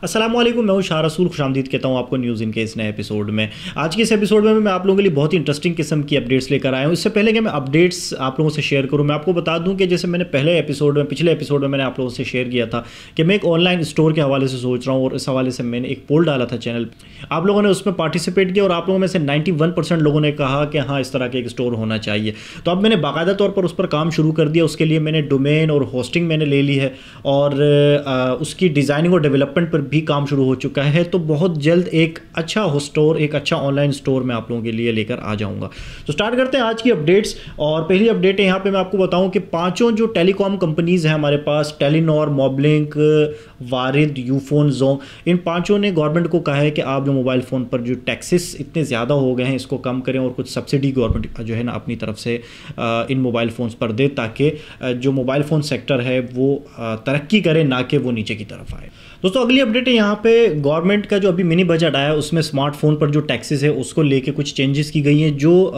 अस्सलाम वालेकुम, मैं हूं शाह रसूल। खुशामदीद कहता हूं आपको न्यूज़ इनके इस नए एपिसोड में। आज के इस एपिसोड में मैं आप लोगों के लिए बहुत ही इंटरेस्टिंग किस्म की अपडेट्स लेकर आया हूं। इससे पहले कि मैं अपडेट्स आप लोगों से शेयर करूं, मैं आपको बता दूं कि जैसे मैंने पिछले एपिसोड में मैंने आप लोगों से शेयर किया था कि मैं एक ऑनलाइन स्टोर के हवाले से सोच रहा हूँ, और इस हवाले से मैंने एक पोल डाला था चैनल। आप लोगों ने उसमें पार्टिसिपेट किया और आप लोगों में से 91% लोगों ने कहा कि हाँ, इस तरह के एक स्टोर होना चाहिए। तो अब मैंने बाकायदा तौर पर उस पर काम शुरू कर दिया। उसके लिए मैंने डोमेन और होस्टिंग मैंने ले ली है, और उसकी डिज़ाइनिंग और डेवलपमेंट पर भी काम शुरू हो चुका है। तो बहुत जल्द एक अच्छा स्टोर, एक अच्छा ऑनलाइन स्टोर मैं आप लोगों के लिए लेकर आ जाऊंगा। तो स्टार्ट करते हैं आज की अपडेट्स। और पहली अपडेट है यहाँ पे मैं आपको बताऊं कि पांचों जो टेलीकॉम कंपनीज हैं हमारे पास, टेलीनॉर, मॉबलिंक, वारिद, यूफोन, जोंग, इन पांचों ने गवर्नमेंट को कहा है कि आप जो मोबाइल फ़ोन पर जो टैक्सेस इतने ज़्यादा हो गए हैं इसको कम करें, और कुछ सब्सिडी गवर्नमेंट जो है ना अपनी तरफ से इन मोबाइल फ़ोन्स पर दे, ताकि जो मोबाइल फ़ोन सेक्टर है वो तरक्की करे, ना कि वो नीचे की तरफ आए। दोस्तों अगली अपडेट है यहाँ पे गवर्नमेंट का जो अभी मिनी बजट आया है उसमें स्मार्टफोन पर जो टैक्सेस है उसको लेके कुछ चेंजेस की गई हैं। जो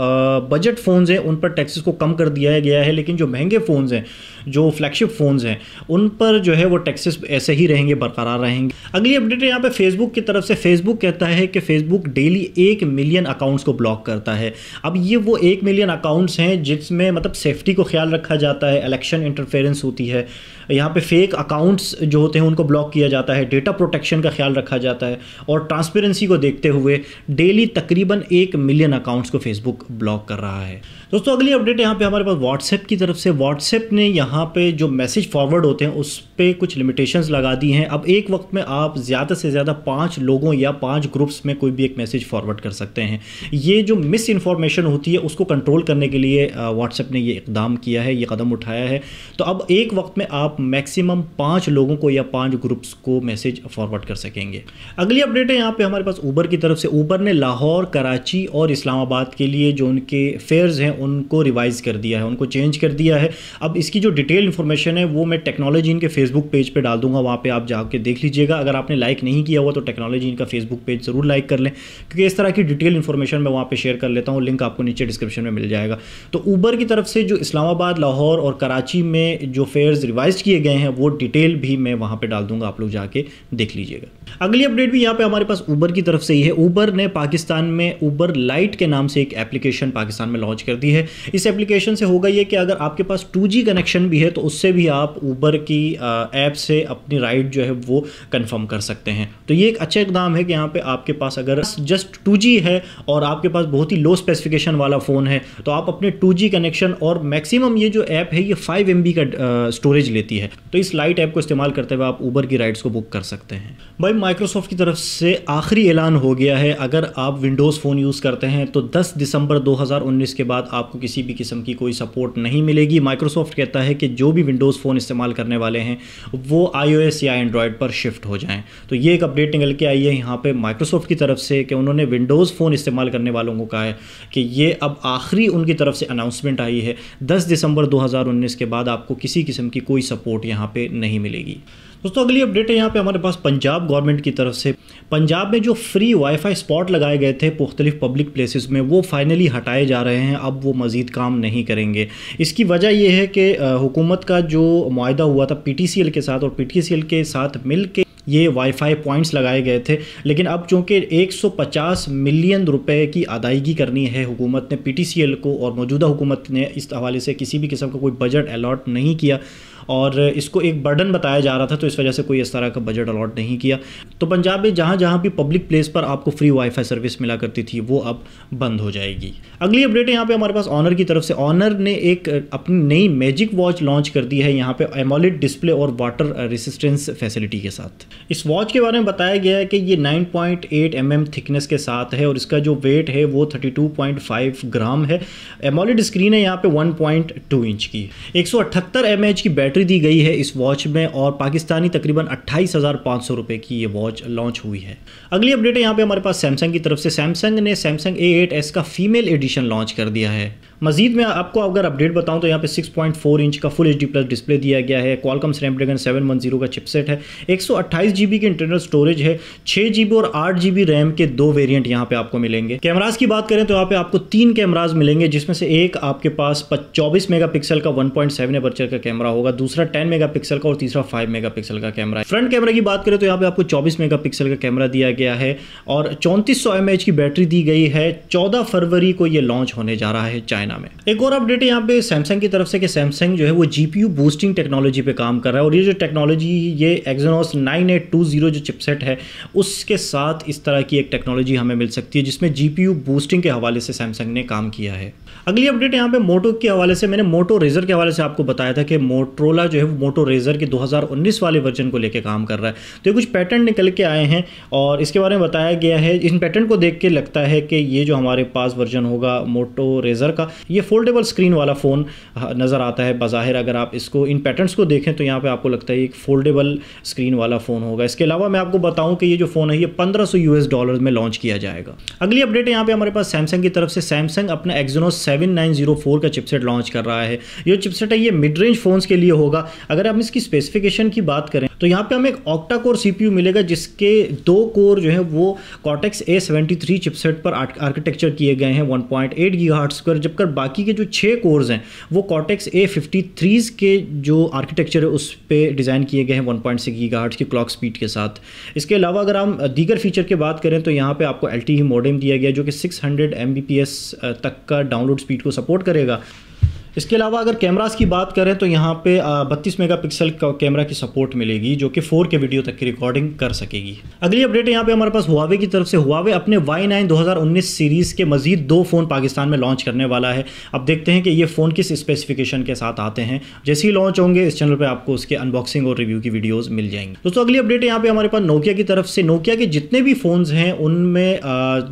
बजट फ़ोन्स हैं उन पर टैक्सेस को कम कर दिया गया है, लेकिन जो महंगे फ़ोन्स हैं, जो फ्लैगशिप फ़ोन्स हैं, उन पर जो है वो टैक्सेस ऐसे ही रहेंगे, बरकरार रहेंगे। अगली अपडेट है यहाँ पे फेसबुक की तरफ से। फेसबुक कहता है कि फेसबुक डेली 1 मिलियन अकाउंट्स को ब्लॉक करता है। अब ये वो 1 मिलियन अकाउंट्स हैं जिसमें मतलब सेफ्टी को ख्याल रखा जाता है, इलेक्शन इंटरफेरेंस होती है, यहाँ पे फेक अकाउंट्स जो होते हैं उनको ब्लॉक किया जाता है, डेटा प्रोटेक्शन का ख्याल रखा जाता है, और ट्रांसपेरेंसी को देखते हुए डेली तकरीबन 1 मिलियन अकाउंट्स को फेसबुक ब्लॉक कर रहा है। दोस्तों अगली अपडेट यहाँ पे हमारे पास व्हाट्सएप की तरफ से। व्हाट्सएप ने यहाँ पे जो मैसेज फॉरवर्ड होते हैं उस पर कुछ लिमिटेशंस लगा दी हैं। अब एक वक्त में आप ज़्यादा से ज़्यादा 5 लोगों या 5 ग्रुप्स में कोई भी एक मैसेज फॉरवर्ड कर सकते हैं। ये जो मिस इन्फॉर्मेशन होती है उसको कंट्रोल करने के लिए व्हाट्सएप ने ये इकदाम किया है, ये कदम उठाया है। तो अब एक वक्त में आप मैक्सिमम 5 लोगों को या 5 ग्रुप्स को मैसेज फॉरवर्ड कर सकेंगे। अगली अपडेट है यहाँ पे हमारे पास ऊबर की तरफ से। ऊबर ने लाहौर, कराची और इस्लामाबाद के लिए जो उनके फेयर्स हैं उनको रिवाइज़ कर दिया है, उनको चेंज कर दिया है। अब इसकी जो डिटेल इन्फॉर्मेशन है वो मैं टेक्नोलॉजी इनके फेसबुक पेज पे डाल दूंगा, वहाँ पे आप जाके देख लीजिएगा। अगर आपने लाइक नहीं किया हुआ तो टेक्नोलॉजी इनका फेसबुक पेज ज़रूर लाइक कर लें, क्योंकि इस तरह की डिटेल इन्फॉर्मेशन मैं वहाँ पे शेयर कर लेता हूँ। लिंक आपको नीचे डिस्क्रिप्शन में मिल जाएगा। तो ऊबर की तरफ से जो इस्लामाबाद, लाहौर और कराची में जो फेयर्स रिवाइज किए गए हैं वो डिटेल भी मैं वहाँ पे डाल दूंगा, आप लोग जाके देख लीजिएगा। अगली अपडेट भी यहाँ पे हमारे पास ऊबर की तरफ से ही है। ऊबर ने पाकिस्तान में ऊबर लाइट के नाम से एक एप्लीकेशन पाकिस्तान में लॉन्च कर दी है। इस एप्लीकेशन से होगा ये कि अगर आपके पास 2G कनेक्शन भी है तो उससे भी आप ऊबर की ऐप से अपनी राइड जो है वो कंफर्म कर सकते हैं। तो ये एक अच्छा इकदाम है कि यहाँ पे आपके पास अगर जस्ट 2G है और आपके पास बहुत ही लो स्पेसिफिकेशन वाला फ़ोन है तो आप अपने 2G कनेक्शन, और मैक्सिमम ये जो ऐप है ये 5 MB का स्टोरेज लेती है, तो इस लाइट ऐप को इस्तेमाल करते हुए आप ऊबर की राइड्स को बुक कर सकते हैं। भाई माइक्रोसॉफ्ट की तरफ से आखिरी ऐलान हो गया है, अगर आप विंडोज़ फ़ोन यूज़ करते हैं तो 10 दिसंबर 2019 के बाद आपको किसी भी किस्म की कोई सपोर्ट नहीं मिलेगी। माइक्रोसॉफ्ट कहता है कि जो भी विंडोज़ फ़ोन इस्तेमाल करने वाले हैं वो iOS या एंड्रॉयड पर शिफ्ट हो जाएं। तो ये एक अपडेट निकल के आई है यहाँ पे माइक्रोसॉफ्ट की तरफ से कि उन्होंने विंडोज़ फ़ोन इस्तेमाल करने वालों को कहा है कि ये अब आखिरी उनकी तरफ से अनाउंसमेंट आई है, 10 दिसंबर 2019 के बाद आपको किसी किस्म की कोई सपोर्ट यहाँ पे नहीं मिलेगी। दोस्तों अगली अपडेट है यहाँ पे हमारे पास पंजाब गवर्नमेंट की तरफ से। पंजाब में जो फ्री वाईफाई स्पॉट लगाए गए थे मुख्तलिफ पब्लिक प्लेसेस में वो फाइनली हटाए जा रहे हैं। अब वो मज़ीद काम नहीं करेंगे। इसकी वजह ये है कि हुकूमत का जो मुआहदा हुआ था PTCL के साथ, और PTCL के साथ मिल के ये वाईफाई पॉइंट्स लगाए गए थे, लेकिन अब चूँकि 150 मिलियन रुपए की अदायगी करनी है हुकूमत ने PTCL को, और मौजूदा हुकूमत ने इस हवाले से किसी भी किस्म का कोई बजट अलॉट नहीं किया और इसको एक बर्डन बताया जा रहा था, तो इस वजह से कोई इस तरह का बजट अलॉट नहीं किया। तो पंजाब में जहाँ जहाँ भी पब्लिक प्लेस पर आपको फ्री वाईफाई सर्विस मिला करती थी वो अब बंद हो जाएगी। अगली अपडेट है यहाँ पे हमारे पास ऑनर की तरफ से। ऑनर ने एक अपनी नई मैजिक वॉच लॉन्च कर दी है यहाँ पे एमोलेड डिस्प्ले और वाटर रेसिस्टेंस फैसिलिटी के साथ। इस वॉच के बारे में बताया गया है कि ये 9.8 mm थिकनेस के साथ है और इसका जो वेट है वो 32.5 ग्राम है। एमोलेड स्क्रीन है यहाँ पे 1.2 इंच की। 178 mAh की बैटरी दी गई है इस वॉच में, और पाकिस्तानी तकरीबन 28,500 रुपये की ये वॉच लॉन्च हुई है। अगली अपडेट है यहाँ पे हमारे पास सैमसंग की तरफ से। सैमसंग ने सैमसंग A8s का फीमेल एडिशन लॉन्च कर दिया है। मजीद में आपको अगर अपडेट बताऊं तो यहाँ पे 6.4 इंच का फुल HD प्लस डिस्प्ले दिया गया है। क्वालकॉम स्नैपड्रैगन 710 का चिपसेट है। 128 GB की इंटरनल स्टोरेज है। 6 GB और 8 GB रैम के 2 वेरिएंट यहाँ पे आपको मिलेंगे। कैमराज की बात करें तो यहाँ पे आपको 3 कैमराज मिलेंगे, जिसमें से एक आपके पास 24 मेगापिक्सल का 1.7 एपर्चर का कैमरा होगा, दूसरा 10 मेगापिक्सल का और तीसरा 5 मेगापिक्सल का कैमरा है। फ्रंट कैमरा की बात करें तो यहाँ पे आपको 24 मेगापिक्सल का कैमरा दिया गया है और 3400 mAh की बैटरी दी गई है। 14 फरवरी को ये लॉन्च होने जा रहा है चाइना में। एक और अपडेट है यहाँ पे सैमसंग की तरफ से कि सैमसंग जो है वो GPU बूस्टिंग टेक्नोलॉजी पे काम कर रहा है और ये जो टेक्नोलॉजी ये Exynos 9820 जो चिपसेट है उसके साथ इस तरह की एक टेक्नोलॉजी हमें मिल सकती है, जिसमें GPU बूस्टिंग के हवाले से सैमसंग ने काम किया है। अगली अपडेट यहाँ पे मोटो के हवाले से, मैंने मोटो रेजर के हवाले से आपको बताया था कि मोटरोला जो है वो मोटो रेजर के 2019 वाले वर्जन को लेकर काम कर रहा है। तो ये कुछ पैटर्न निकल के आए हैं और इसके बारे में बताया गया है। इन पैटर्न को देख के लगता है कि ये जो हमारे पास वर्जन होगा मोटो रेजर का, ये फोल्डेबल स्क्रीन वाला फ़ोन नज़र आता है बाज़ाहिर। अगर आप इसको इन पैटर्न्स को देखें तो यहाँ पे आपको लगता है एक फोल्डेबल स्क्रीन वाला फ़ोन होगा। इसके अलावा मैं आपको बताऊं कि ये जो फ़ोन है ये $1500 में लॉन्च किया जाएगा। अगली अपडेट है यहाँ पे हमारे पास सैमसंग की तरफ से। सैमसंग अपना Exynos 7904 का चिपसेट लॉन्च कर रहा है। ये चिपसेट है ये मिड रेंज फ़ोन्स के लिए होगा। अगर हम इसकी स्पेसिफिकेशन की बात करें तो यहाँ पे हमें एक ऑक्टा कोर CPU मिलेगा, जिसके 2 कोर जो है वो Cortex A73 चिपसेट पर आर्किटेक्चर किए गए हैं 1.8 GHz पर, जबकि बाकी के जो 6 कोर्स हैं वो Cortex A53 के जो आर्किटेक्चर है उस पर डिज़ाइन किए गए हैं 1.6 GHz की क्लॉक स्पीड के साथ। इसके अलावा अगर हम दीगर फीचर की बात करें तो यहाँ पे आपको LTE मॉडेम दिया गया है जो कि 600 Mbps तक का डाउनलोड स्पीड को सपोर्ट करेगा। इसके अलावा अगर कैमरास की बात करें तो यहाँ पे 32 मेगापिक्सल का कैमरा की सपोर्ट मिलेगी जो कि 4K वीडियो तक की रिकॉर्डिंग कर सकेगी। अगली अपडेट है यहाँ पे हमारे पास हुआवे की तरफ से। हुआवे अपने Y9 2019 सीरीज़ के मजीद 2 फ़ोन पाकिस्तान में लॉन्च करने वाला है। अब देखते हैं कि ये फ़ोन किस स्पेसिफिकेशन के साथ आते हैं। जैसे ही लॉन्च होंगे इस चैनल पर आपको उसके अनबॉक्सिंग और रिव्यू की वीडियोज़ मिल जाएंगी। दोस्तों अगली अपडेट है यहाँ पे हमारे पास नोकिया की तरफ से। नोकिया के जितने भी फ़ोन्स हैं उनमें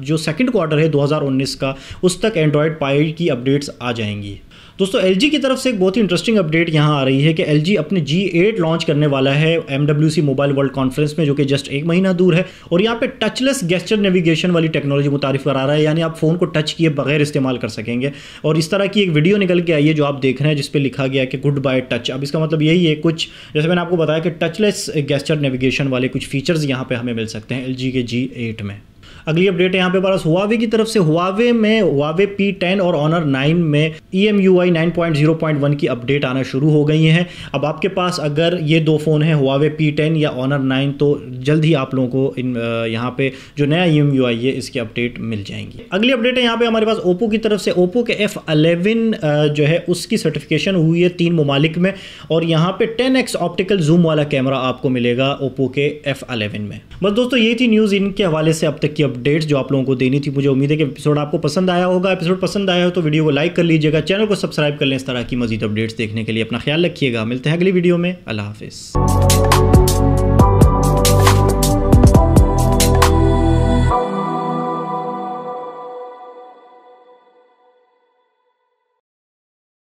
जो सेकेंड क्वार्टर है 2019 का उस तक एंड्रॉयड पाई की अपडेट्स आ जाएंगी। दोस्तों LG की तरफ से एक बहुत ही इंटरेस्टिंग अपडेट यहाँ आ रही है कि LG अपने G8 लॉन्च करने वाला है MWC मोबाइल वर्ल्ड कॉन्फ्रेंस में, जो कि जस्ट 1 महीना दूर है। और यहाँ पे टचलेस गेस्चर नेविगेशन वाली टेक्नोलॉजी मुतारिफ करा रहा है, यानी आप फ़ोन को टच किए बगैर इस्तेमाल कर सकेंगे। और इस तरह की एक वीडियो निकल के आई है जो आप देख रहे हैं जिस पर लिखा गया कि गुड बाय टच। अब इसका मतलब यही है, कुछ जैसे मैंने आपको बताया कि टचलेस गेस्चर नेविगेशन वाले कुछ फीचर्स यहाँ पर हमें मिल सकते हैं LG के G8 में। अगली अपडेट है यहाँ पे पास हुआवे की तरफ से। हुआवे में हुआवे P10 और Honor 9 में EMUI 9.0.1 की अपडेट आना शुरू हो गई हैं। अब आपके पास अगर ये 2 फ़ोन हैं हुआवे P10 या Honor 9 तो जल्द ही आप लोगों को इन यहाँ पे जो नया EMUI है इसकी अपडेट मिल जाएंगी। अगली अपडेट है यहाँ पे हमारे पास ओप्पो की तरफ से। ओप्पो के F11 जो है उसकी सर्टिफिकेशन हुई है 3 ममालिक में और यहाँ पे 10x ऑप्टिकल जूम वाला कैमरा आपको मिलेगा ओप्पो के F11 में। बस दोस्तों ये थी न्यूज़ इनके हवाले से अब तक की अपडेट्स जो आप लोगों को देनी थी। मुझे उम्मीद है कि एपिसोड आपको पसंद आया होगा। एपिसोड पसंद आया हो तो वीडियो को लाइक कर लीजिएगा, चैनल को सब्सक्राइब कर लें इस तरह की मजीद अपडेट्स देखने के लिए। अपना ख्याल रखिएगा, मिलते हैं अगली वीडियो में। अल्लाह हाफिज़।